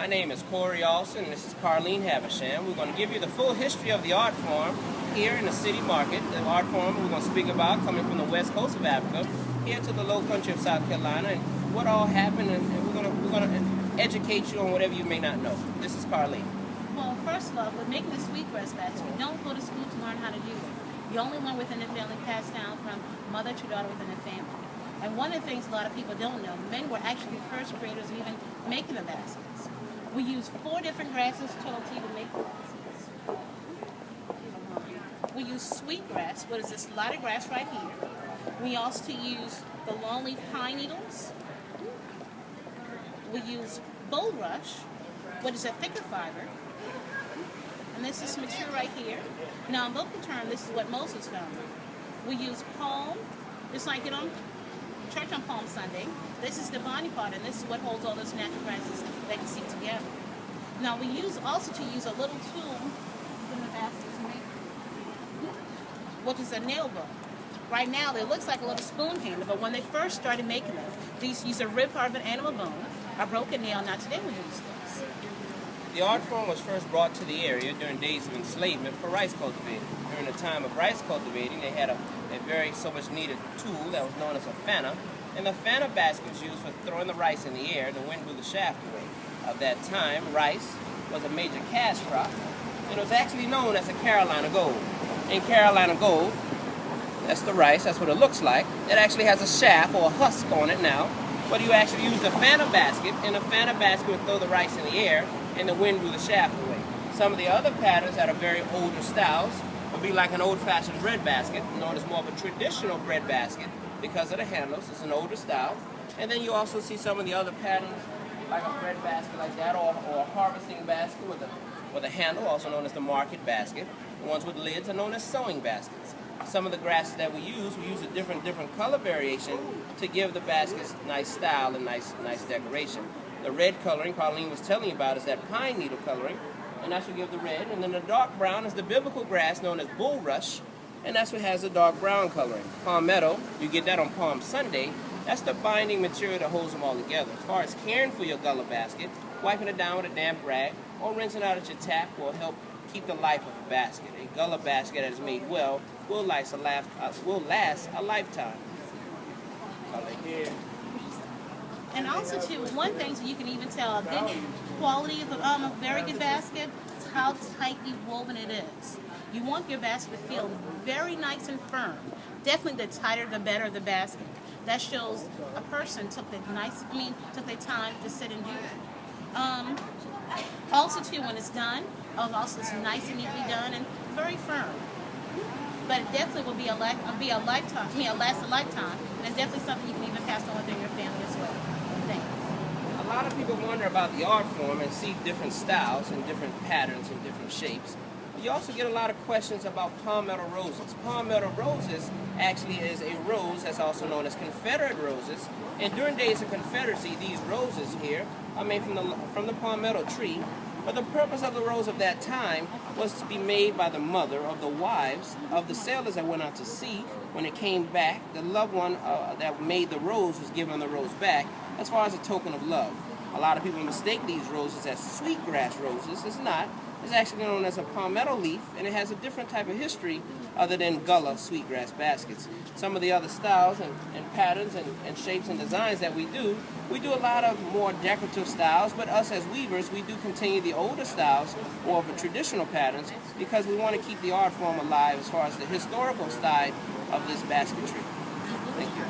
My name is Alston, and this is Carlene Habersham. We're going to give you the full history of the art form here in the city market. The art form we're going to speak about coming from the west coast of Africa here to the low country of South Carolina, and what all happened, and we're going to educate you on whatever you may not know. This is Carlene. Well, first of all, with making the sweetgrass basket, you don't go to school to learn how to do it. You only learn within the family, passed down from mother to daughter within the family. And one of the things a lot of people don't know, men were actually the first creators of even making the baskets. We use 4 different grasses total to make the baskets. We use sweetgrass, what is this lighter grass right here. We also use the longleaf pine needles. We use bulrush, what is a thicker fiber. And this is material right here. Now in local term, this is what Moses found. We use palm, just like on church on Palm Sunday. This is the body part, and this is what holds all those natural grasses that you see together. Now we use also to use a little tool in the basket to make, which is a nail book. Right now it looks like a little spoon handle, but when they first started making them, these used a rib part of an animal bone, a broken nail. Now today we use this. The art form was first brought to the area during days of enslavement for rice cultivating. During the time of rice cultivating, they had a very so much needed tool that was known as a fanner. And the fanner basket was used for throwing the rice in the air. The wind blew the shaft away. At that time, rice was a major cash crop, and it was actually known as a Carolina gold. In Carolina gold, that's the rice, that's what it looks like. It actually has a shaft or a husk on it now, but you actually use the fanner basket, and the fanner basket would throw the rice in the air, and the wind blew the shaft away. Some of the other patterns that are very older styles would be like an old-fashioned bread basket, known as more of a traditional bread basket because of the handles. It's an older style. And then you also see some of the other patterns, like a bread basket like that, or a harvesting basket with a handle, also known as the market basket. The ones with lids are known as sewing baskets. Some of the grasses that we use a different color variation to give the baskets nice style and nice decoration. The red coloring Carlene was telling you about is that pine needle coloring, and that's what gives the red. And then the dark brown is the biblical grass known as bulrush, and that's what has the dark brown coloring. Palmetto, you get that on Palm Sunday. That's the binding material that holds them all together. As far as caring for your Gullah basket, wiping it down with a damp rag or rinsing out at your tap will help keep the life of the basket. A Gullah basket that is made well will last a lifetime. And also, too, one thing so you can even tell a good quality of a very good basket is how tightly woven it is. You want your basket to feel very nice and firm. Definitely the tighter the better the basket. That shows a person took their time to sit and do it. Also, too, when it's done, it's nice and neatly done and very firm. But it definitely will last a lifetime, and it's definitely something you can even pass on within your family as well. Thanks. A lot of people wonder about the art form and see different styles and different patterns and different shapes. You also get a lot of questions about palmetto roses. Palmetto roses actually is a rose that's also known as Confederate roses. And during days of Confederacy, these roses here are made from the palmetto tree. But the purpose of the rose of that time was to be made by the mother of the wives of the sailors that went out to sea. When it came back, the loved one that made the rose was given the rose back as far as a token of love. A lot of people mistake these roses as sweetgrass roses. It's not. It's actually known as a palmetto leaf, and it has a different type of history other than Gullah sweetgrass baskets. Some of the other styles and patterns and shapes and designs that we do a lot of more decorative styles, but us as weavers, we do continue the older styles or the traditional patterns because we want to keep the art form alive as far as the historical side of this basketry. Thank you.